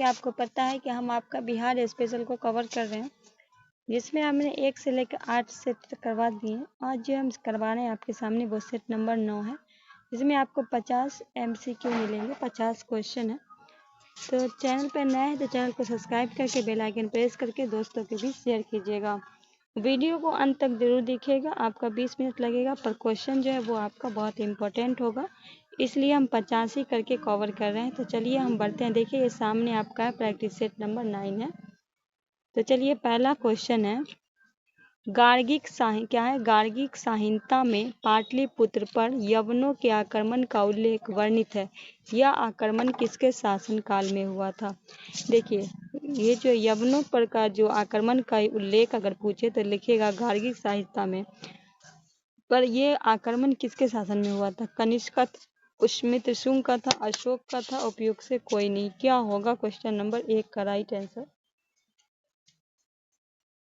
कि आपको पता है कि हम आपका बिहार स्पेशल को कवर कर रहे हैं, जिसमें हमने 1 से लेकर 8 सेट करवा दिए हैं। आज जो हम करवा रहे हैं आपके सामने वो सेट नंबर 9 है, जिसमें आपको 50 MCQ मिलेंगे, 50 क्वेश्चन है। तो चैनल पर नया है तो चैनल को सब्सक्राइब करके बेल आइकन प्रेस करके दोस्तों के बीच शेयर कीजिएगा। वीडियो को अंत तक जरूर देखिएगा, आपका 20 मिनट लगेगा, पर क्वेश्चन जो है वो आपका बहुत इंपॉर्टेंट होगा, इसलिए हम 50 ही करके कवर कर रहे हैं। तो चलिए हम बढ़ते हैं। देखिए ये सामने आपका है, प्रैक्टिस सेट नंबर 9 है। तो चलिए पहला क्वेश्चन है, गार्गिक संहिता में पाटलिपुत्र पर यवनों के आक्रमण का उल्लेख वर्णित है। यह आक्रमण किसके शासनकाल में हुआ था? देखिए ये जो यवनों पर का जो आक्रमण का उल्लेख अगर पूछे तो लिखिएगा गार्गिक संहिता में, पर ये आक्रमण किसके शासन में हुआ था? कनिष्क का, पुष्यमित्र शुंग का था, अशोक का था, उपयुक्त से कोई नहीं। क्या होगा क्वेश्चन नंबर 1 का राइट आंसर?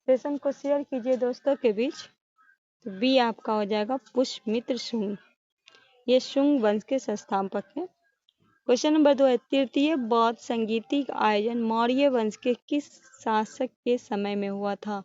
सेशन को शेयर कीजिए दोस्तों के बीच। तो बी आपका हो जाएगा पुष्यमित्र शुंग, ये शुंग वंश के संस्थापक हैं। क्वेश्चन नंबर 2 है, तृतीय बौद्ध संगीति का आयोजन मौर्य वंश के किस शासक के समय में हुआ था?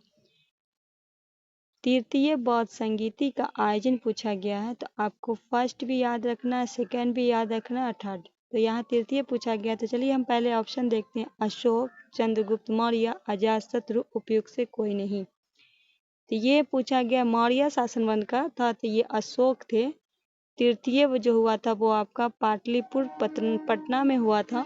तृतीय बौद्ध संगीति का आयोजन पूछा गया है, तो आपको फर्स्ट भी याद रखना है, सेकेंड भी याद रखना है, थर्ड। तो यहाँ तृतीय पूछा गया, तो चलिए हम पहले ऑप्शन देखते हैं। अशोक, चंद्रगुप्त मौर्य, अजातशत्रु, उपयुक्त से कोई नहीं। तो ये पूछा गया मौर्य शासन वंश का था, तो ये अशोक थे। तृतीय जो हुआ था वो आपका पाटलिपुत्र पटना में हुआ था।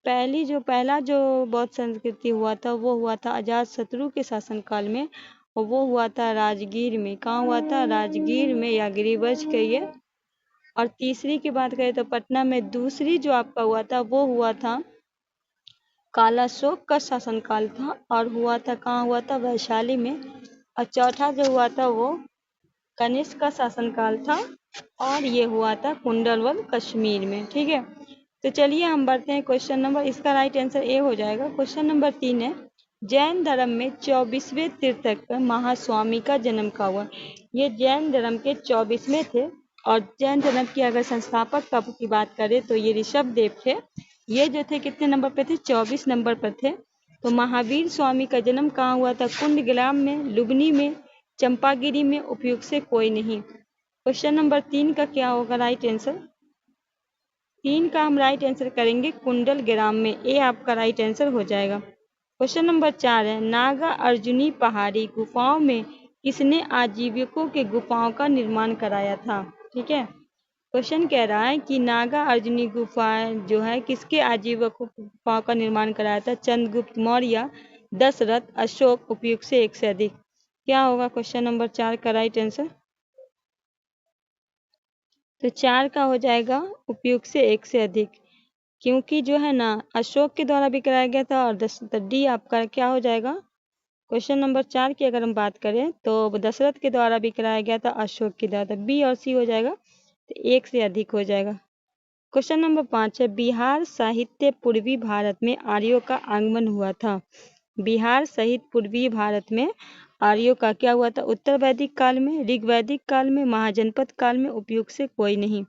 पहला जो बौद्ध संस्कृति हुआ था वो हुआ था अजातशत्रु के शासनकाल में, और वो हुआ था राजगीर में। कहाँ हुआ था? राजगीर में या गिरिवंश कहिए। और तीसरी की बात करें तो पटना में। दूसरी जो आपका हुआ था वो हुआ था कालाशोक का शासनकाल था, और हुआ था कहाँ हुआ था? वैशाली में। और चौथा जो हुआ था वो कनिष्क का शासनकाल था, और ये हुआ था कुंडलवल कश्मीर में। ठीक है, तो चलिए हम बढ़ते हैं क्वेश्चन नंबर, इसका राइट आंसर ए हो जाएगा। क्वेश्चन नंबर 3 है, जैन धर्म में 24वें तीर्थंकर महास्वामी का जन्म कब हुआ? ये जैन धर्म के 24वें थे, और जैन धर्म के अगर संस्थापक की बात करें तो ये ऋषभदेव थे। ये जो थे कितने नंबर पे थे? 24 नंबर पर थे। तो महावीर स्वामी का जन्म कहाँ हुआ था? कुंडग्राम में, लुबनी में, चंपागिरी में, उपयुक्त से कोई नहीं। क्वेश्चन नंबर 3 का क्या होगा राइट आंसर? 3 का हम राइट आंसर करेंगे कुंडलग्राम में, ए आपका राइट आंसर हो जाएगा। क्वेश्चन नंबर 4 है, नागा अर्जुनी पहाड़ी गुफाओं में किसने आजीविकों के गुफाओं का निर्माण कराया था? ठीक है, क्वेश्चन कह रहा है कि नागा अर्जुनी गुफाएं जो है किसके आजीविकों की गुफाओं का निर्माण कराया था? चंद्रगुप्त मौर्य, दशरथ, अशोक, उपयुक्त से एक से अधिक। क्या होगा क्वेश्चन नंबर 4 का राइट आंसर? तो 4 का हो जाएगा उपयुक्त से एक से अधिक, क्योंकि जो है ना अशोक के द्वारा भी कराया गया था, और डी आपका क्या हो जाएगा? क्वेश्चन नंबर 4 की अगर हम बात करें तो दशरथ के द्वारा भी कराया गया था, अशोक के द्वारा। तो बी और सी हो जाएगा, तो एक से अधिक हो जाएगा। क्वेश्चन नंबर 5 है, बिहार साहित्य पूर्वी भारत में आर्यों का आगमन हुआ था। बिहार सहित पूर्वी भारत में आर्यों का क्या हुआ था? उत्तर वैदिक काल में, ऋग वैदिक काल में, महाजनपद काल में, उपयुक्त से कोई नहीं।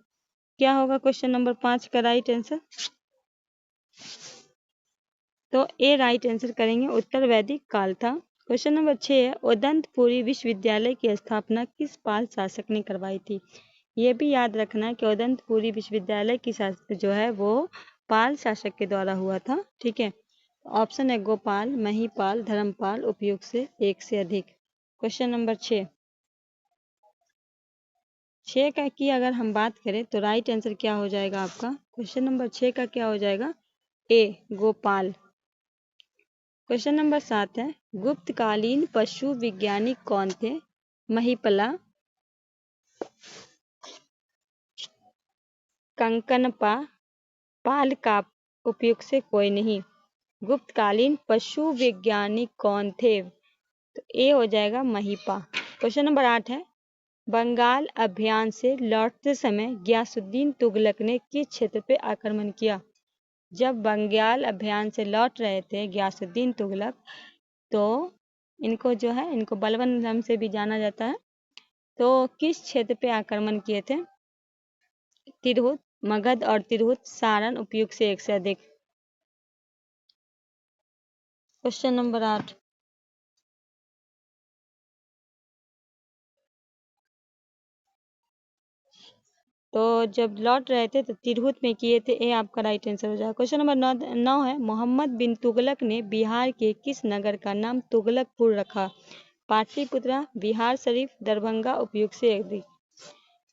क्या होगा क्वेश्चन नंबर 5 का राइट आंसर? तो ए राइट आंसर करेंगे, उत्तर वैदिक काल था। क्वेश्चन नंबर 6 है, उदंतपुरी विश्वविद्यालय की स्थापना किस पाल शासक ने करवाई थी? ये भी याद रखना है कि उदंतपुरी विश्वविद्यालय की जो है वो पाल शासक के द्वारा हुआ था। ठीक है, ऑप्शन है गोपाल, महिपाल, धर्मपाल, उपयुक्त से एक से अधिक। क्वेश्चन नंबर 6 का की अगर हम बात करें तो राइट आंसर क्या हो जाएगा आपका? क्वेश्चन नंबर 6 का क्या हो जाएगा? ए गोपाल। क्वेश्चन नंबर 7 है, गुप्तकालीन पशु वैज्ञानिक कौन थे? महिपला, कंकनपा, पाल का, उपयुक्त से कोई नहीं। गुप्तकालीन पशु वैज्ञानिक कौन थे? तो ए हो जाएगा महिपा। क्वेश्चन नंबर 8 है, बंगाल अभियान से लौटते समय गयासुद्दीन तुगलक ने किस क्षेत्र पे आक्रमण किया? जब बंगाल अभियान से लौट रहे थे गयासुद्दीन तुगलक, तो इनको जो है इनको बलबन नाम से भी जाना जाता है, तो किस क्षेत्र पे आक्रमण किए थे? तिरहुत, मगध और तिरहुत, सारण, उपयुक्त से एक से अधिक। क्वेश्चन नंबर 8, तो जब लौट रहे थे तो तिरहुत में किए थे, ये आपका राइट आंसर हो जाएगा। क्वेश्चन नंबर 9 है, मोहम्मद बिन तुगलक ने बिहार के किस नगर का नाम तुगलकपुर रखा? पाटलिपुत्रा, बिहार शरीफ, दरभंगा, उपयुक्त से अधिक।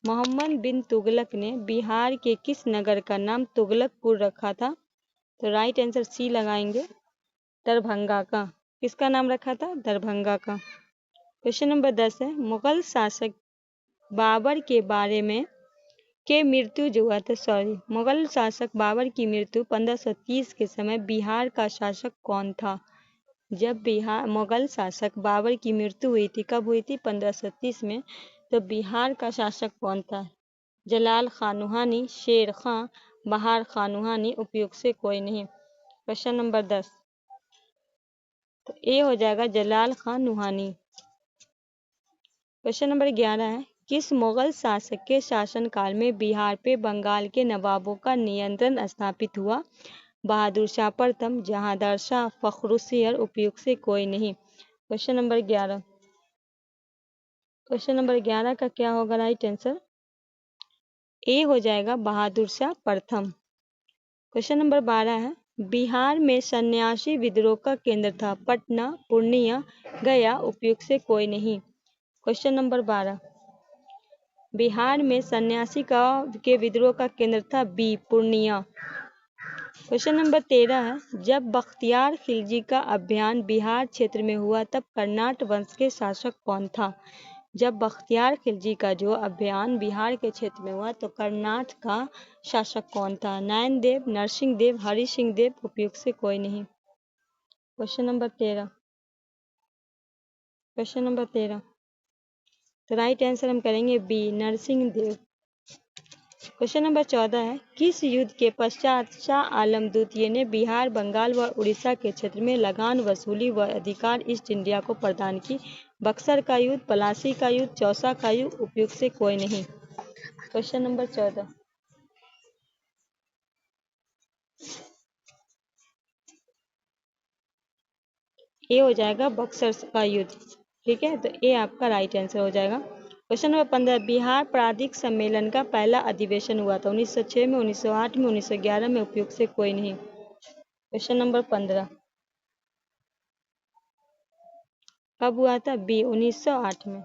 मोहम्मद बिन तुगलक ने बिहार के किस नगर का नाम तुगलकपुर रखा था? तो राइट आंसर सी लगाएंगे, दरभंगा का। किसका नाम रखा था? दरभंगा का। क्वेश्चन नंबर 10 है, मुगल शासक बाबर के बारे में के मृत्यु जो हुआ था, मुगल शासक बाबर की मृत्यु 1530 के समय बिहार का शासक कौन था? जब बिहार मुगल शासक बाबर की मृत्यु हुई थी, कब हुई थी? 1530 में। तो बिहार का शासक कौन था? जलाल खान नुहानी, शेर खां, बहार खान नुहानी, उपयुक्त से कोई नहीं। क्वेश्चन नंबर 10, तो ए हो जाएगा जलाल खान नुहानी। क्वेश्चन नंबर 11 है, किस मुगल शासक के शासनकाल में बिहार पे बंगाल के नवाबों का नियंत्रण स्थापित हुआ? बहादुर शाह प्रथम, जहांदार शाह, फखरुद्दीन, उपयुक्त से कोई नहीं। क्वेश्चन नंबर 11, क्वेश्चन नंबर 11 का क्या होगा राइट आंसर? ए हो जाएगा बहादुर शाह प्रथम। क्वेश्चन नंबर 12 है, बिहार में सन्यासी विद्रोह का केंद्र था? पटना, पूर्णिया, गया, उपयुक्त से कोई नहीं। क्वेश्चन नंबर 12, बिहार में सन्यासी के विद्रोह का केंद्र था? बी, पूर्णिया। क्वेश्चन नंबर 13 है, जब बख्तियार खिलजी का अभियान बिहार क्षेत्र में हुआ तब कर्नाट वंश के शासक कौन था? जब बख्तियार खिलजी का जो अभियान बिहार के क्षेत्र में हुआ तो कर्नाट का शासक कौन था? नयन देव, नरसिंह देव, हरि सिंह देव, उपयुक्त से कोई नहीं। क्वेश्चन नंबर 13, क्वेश्चन नंबर 13, तो राइट आंसर हम करेंगे B, Narsingh Dev. Question number 14 है, किस युद्ध के पश्चात शाह आलम द्वितीय ने बिहार, बंगाल व उड़ीसा के क्षेत्र में लगान वसूली व अधिकार ईस्ट इंडिया को प्रदान की? बक्सर का युद्ध, पलासी का युद्ध, चौसा का युद्ध, उपयुक्त से कोई नहीं। क्वेश्चन नंबर 14, ए हो जाएगा बक्सर का युद्ध। ठीक है, तो ए आपका राइट आंसर हो जाएगा। क्वेश्चन नंबर 15, बिहार प्रांतिक सम्मेलन का पहला अधिवेशन हुआ था? 1906 में, 1908 में, 1911 में, उपयुक्त से कोई नहीं। क्वेश्चन नंबर 15, कब हुआ था? बी, 1908 में।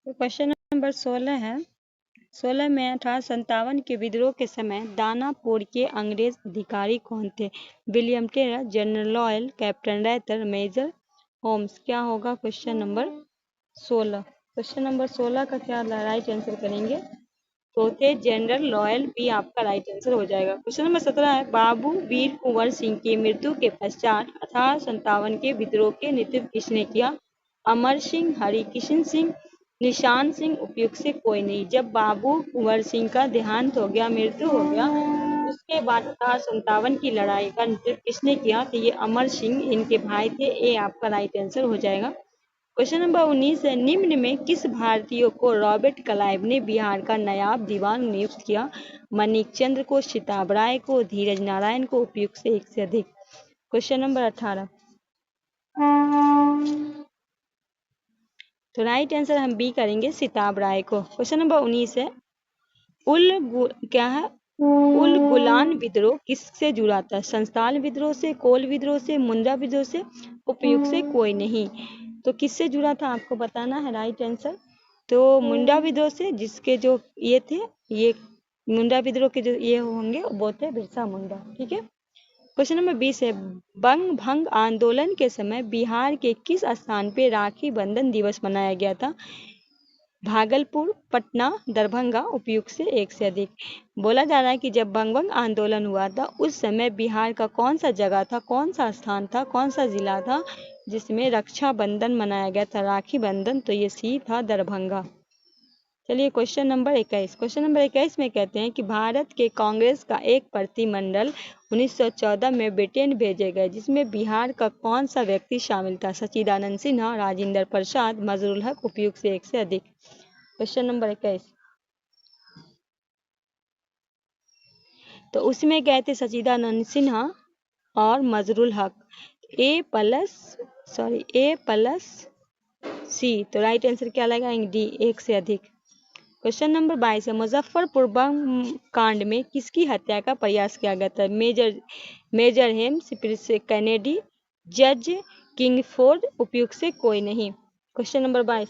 तो क्वेश्चन नंबर 16 है, 16 में 1857 के विद्रोह के समय दानापुर के अंग्रेज अधिकारी कौन थे? William Taylor, general Lloyd, captain Rattray, major Holmes. क्या होगा क्वेश्चन नंबर 16? क्वेश्चन नंबर 16 का क्या राइट आंसर करेंगे? तो थे जनरल लॉयल, भी आपका राइट आंसर हो जाएगा। क्वेश्चन नंबर 17 है, बाबू वीर कुंवर सिंह की मृत्यु के पश्चात 1857 के विद्रोह के नेतृत्व किसने किया? अमर सिंह, हरिकिशन सिंह, निशान सिंह, उपयुक्त से कोई नहीं। जब बाबू कुंवर सिंह का देहांत हो गया, मृत्यु हो गया, उसके बाद 1857 की लड़ाई का नेतृत्व किसने किया? तो ये अमर सिंह इनके भाई थे। ये आपका राइट आंसर हो जाएगा। क्वेश्चन नंबर 19 है, निम्न में किस भारतीय को रॉबर्ट क्लाइव ने बिहार का नायाब दीवान नियुक्त किया? मणिकचंद्र को, सिताब राय को, धीरज नारायण को, उपयुक्त से एक से अधिक। क्वेश्चन नंबर 18, तो राइट आंसर हम बी करेंगे, सिताब राय को। क्वेश्चन नंबर 19 है, क्या है? उल गुलान विद्रोह किससे जुड़ा था? संस्थान विद्रोह से, कोल विद्रोह से, मुंद्रा विद्रोह से, उपयुक्त से कोई नहीं। तो किससे जुड़ा था आपको बताना है राइट आंसर। तो मुंडा विद्रोह से, जिसके जो ये थे, ये मुंडा विद्रोह के जो ये होंगे वो थे बिरसा मुंडा। ठीक है। क्वेश्चन नंबर 20 है, बंग भंग आंदोलन के समय बिहार के किस स्थान पे राखी बंधन दिवस मनाया गया था? भागलपुर, पटना, दरभंगा, उपयुक्त से एक से अधिक। बोला जा रहा है कि जब बंग आंदोलन हुआ था उस समय बिहार का कौन सा जगह था, कौन सा स्थान था, कौन सा जिला था जिसमें रक्षाबंधन मनाया गया था, राखी बंधन? तो ये सी था, दरभंगा। चलिए क्वेश्चन नंबर 21। क्वेश्चन नंबर 21 में कहते हैं कि भारत के कांग्रेस का एक प्रतिनिधिमंडल 1914 में ब्रिटेन भेजे गए, जिसमें बिहार का कौन सा व्यक्ति शामिल था? सच्चिदानंद सिन्हा, राजेंद्र प्रसाद, मजरूल हक, उपयुक्त से एक से अधिक। क्वेश्चन नंबर 21, तो उसमें गए थे सच्चिदानंद सिन्हा और मजरूल हक। ए प्लस सी, तो राइट आंसर क्या लगाएंगे? डी, एक से अधिक। क्वेश्चन नंबर 22 है, मुजफ्फरपुर बम कांड में किसकी हत्या का प्रयास किया गया था? मेजर हेम्स, कैनेडी, जज किंगफोर्ड, उपयुक्त से कोई नहीं। क्वेश्चन नंबर 22,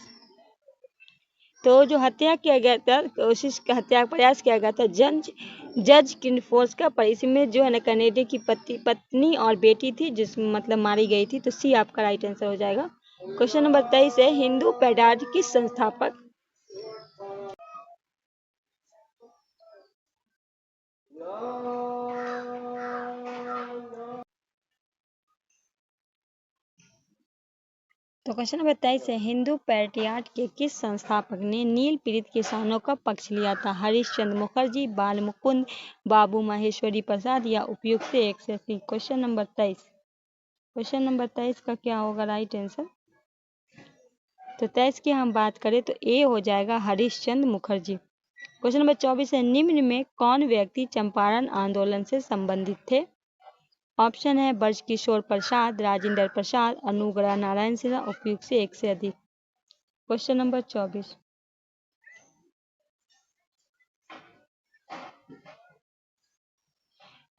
तो जो हत्या किया गया था, कोशिश का हत्या का प्रयास किया गया था जज किंगफोर्ड का, पर इसमें जो है ना कैनेडी की पत्नी और बेटी थी, जिस मतलब मारी गई थी। तो सी आपका राइट आंसर हो जाएगा। क्वेश्चन नंबर 23 है, हिंदू पैट्रियट के संस्थापक? तो क्वेश्चन नंबर 23 है, हिंदू पैट्रियट के किस संस्थापक ने नील पीड़ित किसानों का पक्ष लिया था? हरीशचंद्र मुखर्जी, बाल मुकुंद, बाबू महेश्वरी प्रसाद, या उपयुक्त से एक से अस्सी। क्वेश्चन नंबर 23, क्वेश्चन नंबर 23 का क्या होगा राइट आंसर? तो 23 की हम बात करें तो ए हो जाएगा हरीशचंद्र मुखर्जी। क्वेश्चन नंबर 24 है, निम्न में कौन व्यक्ति चंपारण आंदोलन से संबंधित थे? ऑप्शन है ब्रजकिशोर प्रसाद, राजेंद्र प्रसाद, अनुग्रह नारायण सिन्हा, उपयुक्त से एक से अधिक। क्वेश्चन नंबर 24,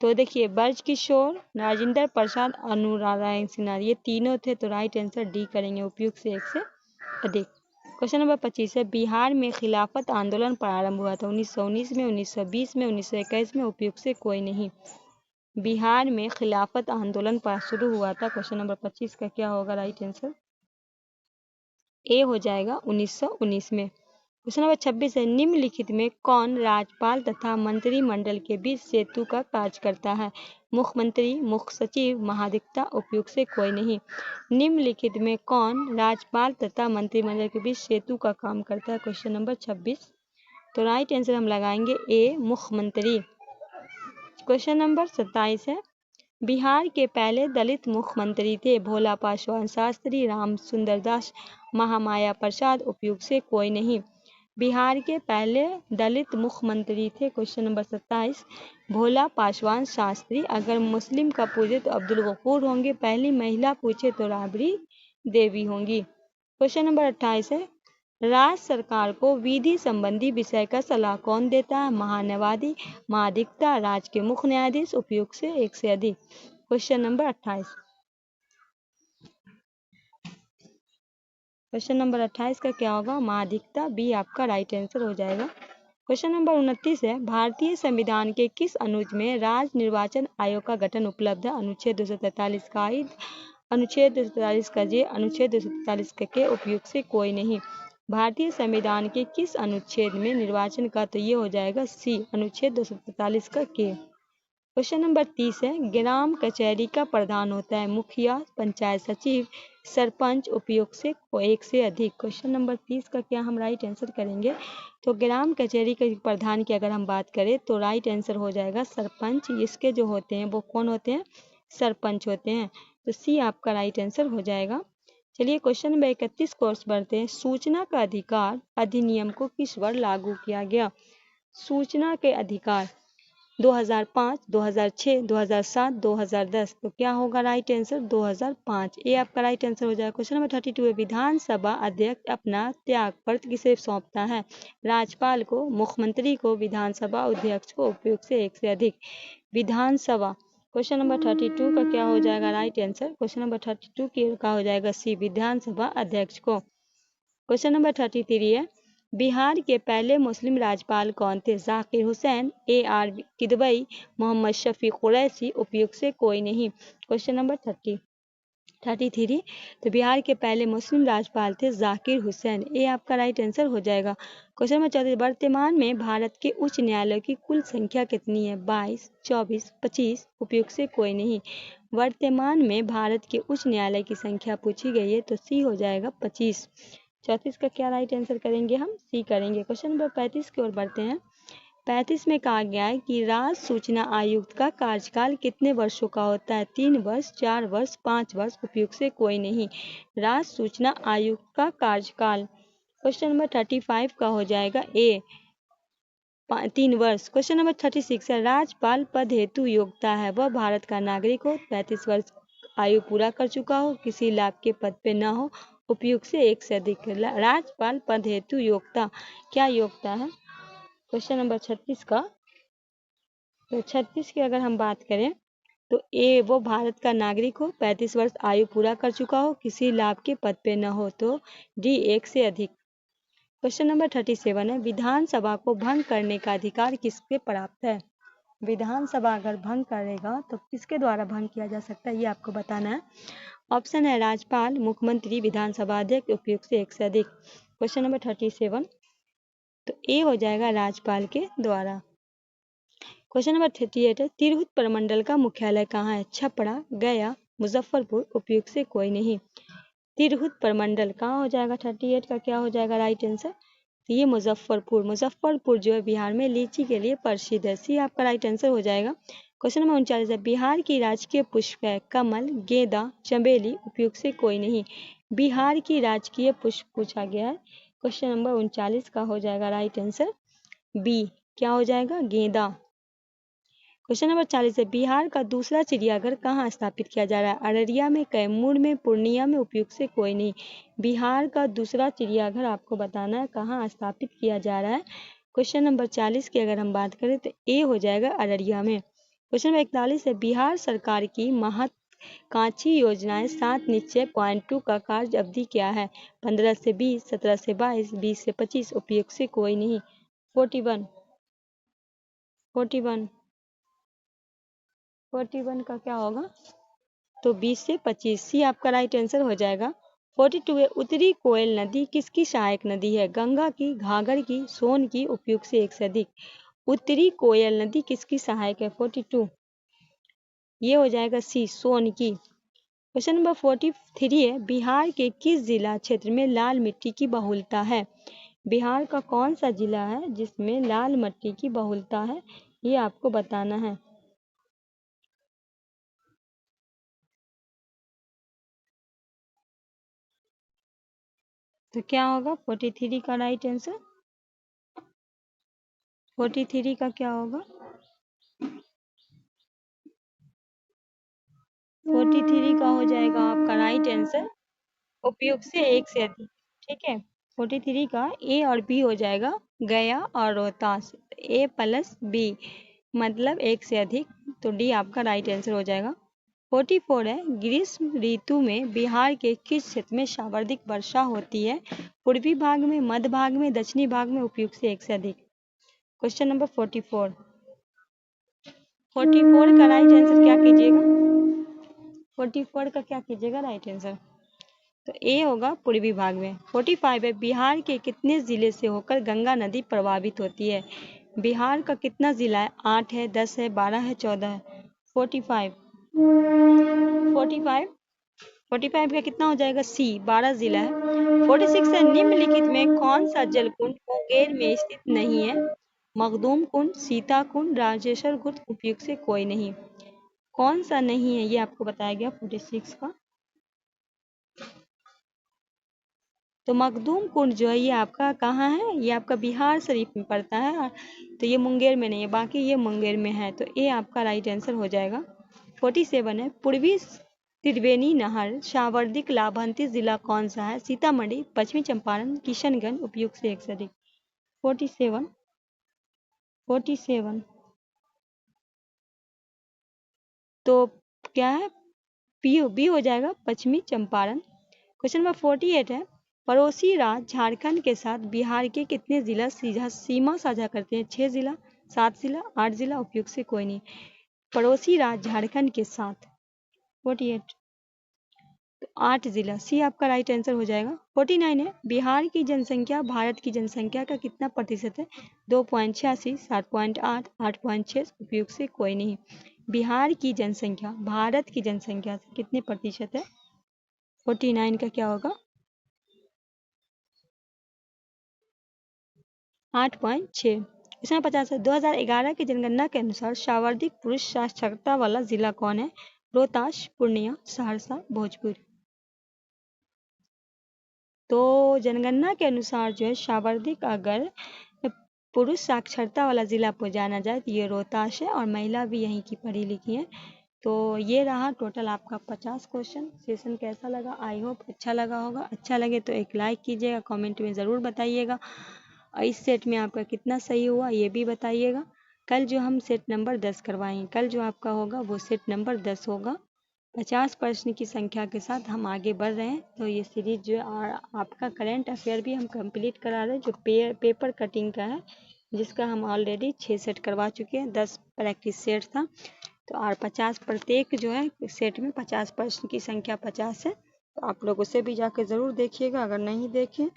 तो देखिए ब्रजकिशोर, राजेंद्र प्रसाद, अनुग्रह नारायण सिन्हा, ये तीनों थे, तो राइट आंसर डी करेंगे, उपयुक्त से एक से अधिक। क्वेश्चन नंबर 25 है, बिहार में खिलाफत आंदोलन प्रारंभ हुआ था 1919 में, 1920 में, 1921 में, उपयुक्त से कोई नहीं। बिहार में खिलाफत आंदोलन शुरू हुआ था। क्वेश्चन नंबर 25 का क्या होगा राइट आंसर? ए हो जाएगा 1919 में। क्वेश्चन नंबर 26 है, निम्नलिखित में कौन राज्यपाल तथा मंत्रिमंडल के बीच सेतु का कार्य करता है? मुख्यमंत्री, मुख्य सचिव, महाधिवक्ता, उपयुक्त से कोई नहीं। निम्नलिखित में कौन राज्यपाल तथा मंत्रिमंडल के बीच सेतु का काम करता है? क्वेश्चन नंबर 26, तो राइट आंसर हम लगाएंगे ए, मुख्यमंत्री। क्वेश्चन नंबर 27 है, बिहार के पहले दलित मुख्यमंत्री थे? भोला पासवान शास्त्री, राम सुंदर दास, महामाया प्रसाद, उपयुक्त से कोई नहीं। बिहार के पहले दलित मुख्यमंत्री थे, क्वेश्चन नंबर 27, भोला पासवान शास्त्री। अगर मुस्लिम का पूछे तो अब्दुल गफूर होंगे, पहली महिला पूछे तो राबड़ी देवी होंगी। क्वेश्चन नंबर 28 है, राज्य सरकार को विधि संबंधी विषय का सलाह कौन देता है? महान्यायवादी, महाधिवक्ता, राज्य के मुख्य न्यायाधीश, उपयुक्त से एक से अधिक। क्वेश्चन नंबर 28, क्वेश्चन नंबर 28 का क्या होगा? महाधिवक्ता, बी आपका राइट आंसर हो जाएगा। क्वेश्चन नंबर 29 है, भारतीय संविधान के किस अनुच्छेद में राज्य निर्वाचन आयोग का गठन उपलब्ध है? अनुच्छेद 243 का आई, अनुच्छेद 243 का जे, अनुच्छेद 243 का के, उपयुक्त से कोई नहीं। भारतीय संविधान के किस अनुच्छेद में निर्वाचन का, तो ये हो जाएगा सी, अनुच्छेद 243 का के। क्वेश्चन नंबर 30 है, ग्राम कचहरी का प्रधान होता है? मुखिया, पंचायत सचिव, सरपंच, उपयुक्त से एक से अधिक। क्वेश्चन नंबर 30 का क्या हम राइट आंसर करेंगे? तो ग्राम कचहरी के प्रधान की अगर हम बात करें तो राइट आंसर हो जाएगा सरपंच। इसके जो होते हैं वो कौन होते हैं? सरपंच होते हैं। तो सी आपका राइट आंसर हो जाएगा। चलिए क्वेश्चन नंबर 31 कोर्स बढ़ते हैं। सूचना का अधिकार अधिनियम को किस वर्ष लागू किया गया? सूचना के अधिकार 2005, 2006, 2007, 2010, तो क्या होगा राइट आंसर? 2005, ये आपका राइट आंसर हो जाएगा। क्वेश्चन नंबर 32 है, विधानसभा अध्यक्ष अपना त्यागपत्र किसे सौंपता है? राज्यपाल को, मुख्यमंत्री को, विधानसभा अध्यक्ष को, उपयुक्त से एक से अधिक। विधानसभा, क्वेश्चन नंबर 32 का क्या हो जाएगा राइट आंसर? क्वेश्चन नंबर 32 की का हो जाएगा सी, विधानसभा अध्यक्ष को। क्वेश्चन नंबर 33 है, बिहार के पहले मुस्लिम राज्यपाल कौन थे? जाकिर हुसैन, AR किदवई, मोहम्मद शफी कुरैशी, उपयुक्त से कोई नहीं। क्वेश्चन नंबर 33, तो बिहार के पहले मुस्लिम राज्यपाल थे जाकिर हुसैन, ये आपका राइट आंसर हो जाएगा। क्वेश्चन नंबर 34, वर्तमान में भारत के उच्च न्यायालय की कुल संख्या कितनी है? 22, 24, 25, उपयुक्त से कोई नहीं। वर्तमान में भारत के उच्च न्यायालय की संख्या पूछी गई है तो सी हो जाएगा 25। 34 का क्या राइट आंसर करेंगे हम? सी करेंगे। क्वेश्चन नंबर 35 की ओर बढ़ते हैं। 35 में कहा गया है कि राज्य सूचना आयुक्त का कार्यकाल कितने वर्षों का होता है? 3 वर्ष, 4 वर्ष, 5 वर्ष, उपयुक्त से कोई नहीं। राज्य सूचना आयुक्त का कार्यकाल क्वेश्चन नंबर 35 का हो जाएगा ए 3 वर्ष। क्वेश्चन नंबर 36 है, राज्यपाल पद हेतु योग्यता है, वह भारत का नागरिक हो, 35 वर्ष आयु पूरा कर चुका हो, किसी लाभ के पद पे न हो, उपयुक्त से एक से अधिक। राज्यपाल पद हेतु योग्यता, क्या योग्यता है? क्वेश्चन नंबर 36 का, तो 36 की अगर हम बात करें तो ए वो भारत का नागरिक हो, 35 वर्ष आयु पूरा कर चुका हो, किसी लाभ के पद पे न हो, तो डी एक से अधिक। क्वेश्चन नंबर 37 है, विधानसभा को भंग करने का अधिकार किसके प्राप्त है? विधानसभा अगर भंग करेगा तो किसके द्वारा भंग किया जा सकता है, ये आपको बताना है। ऑप्शन है राज्यपाल, मुख्यमंत्री, विधानसभा अध्यक्ष, उपयुक्त से एक से अधिक। क्वेश्चन नंबर 37, तो ए हो जाएगा राज्यपाल के द्वारा। क्वेश्चन नंबर 38 है, तिरहुत प्रमंडल का मुख्यालय कहाँ है? छपरा, गया, मुजफ्फरपुर, उपयुक्त से कोई नहीं। तिरहुत प्रमंडल कहाँ हो जाएगा? 38 का क्या हो जाएगा राइट आंसर? तो ये मुजफ्फरपुर, मुजफ्फरपुर जो है बिहार में लीची के लिए प्रसिद्ध है, सी आपका राइट आंसर हो जाएगा। क्वेश्चन नंबर 39 है, बिहार की राजकीय पुष्प है कमल, गेंदा, चमेली, उपयुक्त से कोई नहीं। बिहार की राजकीय पुष्प पूछा गया है। क्वेश्चन नंबर 39 का हो जाएगा राइट आंसर बी, क्या हो जाएगा? गेंदा। क्वेश्चन नंबर 40 है, बिहार का दूसरा चिड़ियाघर कहाँ स्थापित किया जा रहा है? अररिया में, कैमूर में, पूर्णिया में, उपयुक्त से कोई नहीं। बिहार का दूसरा चिड़ियाघर आपको बताना है कहाँ स्थापित किया जा रहा है। क्वेश्चन नंबर 40 की अगर हम बात करें तो ए हो जाएगा अररिया में। क्वेश्चन नंबर 41 है, बिहार सरकार की महत्वाकांक्षी योजनाएं 7 निश्चय .2 का कार्य अवधि क्या है? 15 से 20, 17 से 22, 20 से 25, उपयुक्त से कोई नहीं। 41 का क्या होगा? तो 20 से 25, सी आपका राइट आंसर हो जाएगा। 42 है, उत्तरी कोयल नदी किसकी सहायक नदी है? गंगा की, घाघर की, सोन की, उपयुक्त से एक से अधिक। उत्तरी कोयल नदी किसकी सहायक है? 42 ये हो जाएगा सी, सोन की। क्वेश्चन नंबर 43 है, बिहार के किस जिला क्षेत्र में लाल मिट्टी की बहुलता है? बिहार का कौन सा जिला है जिसमें लाल मिट्टी की बहुलता है, ये आपको बताना है। तो क्या होगा 43 का राइट आंसर? 43 का क्या होगा? 43 का हो जाएगा आपका राइट आंसर उपयुक्त से एक से अधिक। ठीक है, 43 का ए और बी हो जाएगा, गया और रोहतास। ए प्लस बी मतलब एक से अधिक, तो डी आपका राइट आंसर हो जाएगा। 44 है, ग्रीष्म ऋतु में बिहार के किस क्षेत्र में सर्वाधिक वर्षा होती है? पूर्वी भाग में, मध्य भाग में, दक्षिणी भाग में, उपयुक्त से एक से अधिक। क्वेश्चन नंबर 44 का राइट आंसर क्या कीजिएगा? 44 का क्या कीजिएगा राइट आंसर? तो ए होगा पूर्वी भाग में। 45 है, बिहार के कितने जिले से होकर गंगा नदी प्रभावित होती है? बिहार का कितना जिला है? 8 है, 10 है, 12 है, 14 है। 45 का कितना हो जाएगा? सी 12 जिला है। 46 है, निम्नलिखित में कौन सा जल कुंड मुंगेर में स्थित नहीं है? मखदूम कुंड, सीता कुंड, राजेश्वर कुंड, उपयुक्त से कोई नहीं। कौन सा नहीं है ये आपको बताया गया 46 का। तो मखदूम कुंड जो है ये आपका कहाँ है? ये आपका बिहार शरीफ में पड़ता है, तो ये मुंगेर में नहीं है, बाकी ये मुंगेर में है, तो ये आपका राइट आंसर हो जाएगा। 47 है, पूर्वी त्रिवेणी नहर सावर्दिक लाभांतित जिला कौन सा है? सीतामढ़ी, पश्चिमी चंपारण, किशनगंज, उपयुक्त से एक से अधिक। 47 तो क्या है? बी हो जाएगा, पश्चिमी चंपारण। क्वेश्चन नंबर 48 है, पड़ोसी राज्य झारखंड के साथ बिहार के कितने जिला सीमा साझा करते हैं? 6 जिला, 7 जिला, 8 जिला, उपयुक्त से कोई नहीं। पड़ोसी राज्य झारखंड के साथ 48 तो 8 जिला, सी आपका राइट आंसर हो जाएगा। 49 है, बिहार की जनसंख्या भारत की जनसंख्या का कितना प्रतिशत है? 2.86, 7.8, 8.6, उपयुक्त से कोई नहीं। बिहार की जनसंख्या भारत की जनसंख्या से कितने प्रतिशत है? 49 का क्या होगा? 8.6। इसमें 50 है। 2011 की जनगणना के अनुसार सर्वाधिक पुरुष साक्षरता वाला जिला कौन है? रोहतास, पूर्णिया, सहरसा, भोजपुर। तो जनगणना के अनुसार जो है सर्वाधिक अगर पुरुष साक्षरता वाला जिला को जाना जाए तो ये रोहतास है और महिला भी यहीं की पढ़ी लिखी है। तो ये रहा टोटल आपका 50 क्वेश्चन। सेशन कैसा लगा? आई होप अच्छा लगा होगा। अच्छा लगे तो एक लाइक कीजिएगा, कमेंट में ज़रूर बताइएगा। और इस सेट में आपका कितना सही हुआ ये भी बताइएगा। कल जो हम सेट नंबर 10 करवाएंगे, कल जो आपका होगा वो सेट नंबर 10 होगा। 50 प्रश्न की संख्या के साथ हम आगे बढ़ रहे हैं। तो ये सीरीज जो आपका करंट अफेयर भी हम कंप्लीट करा रहे हैं, जो पेपर कटिंग का है, जिसका हम ऑलरेडी 6 सेट करवा चुके हैं। 10 प्रैक्टिस सेट था। तो और 50 प्रत्येक जो है सेट में 50 प्रश्न की संख्या 50 है। तो आप लोग उसे भी जाकर ज़रूर देखिएगा अगर नहीं देखें।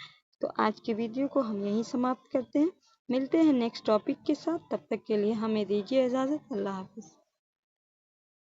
तो आज की वीडियो को हम यहीं समाप्त करते हैं। मिलते हैं नेक्स्ट टॉपिक के साथ। तब तक के लिए हमें दीजिए इजाज़त। अल्लाह हाफ़िज़।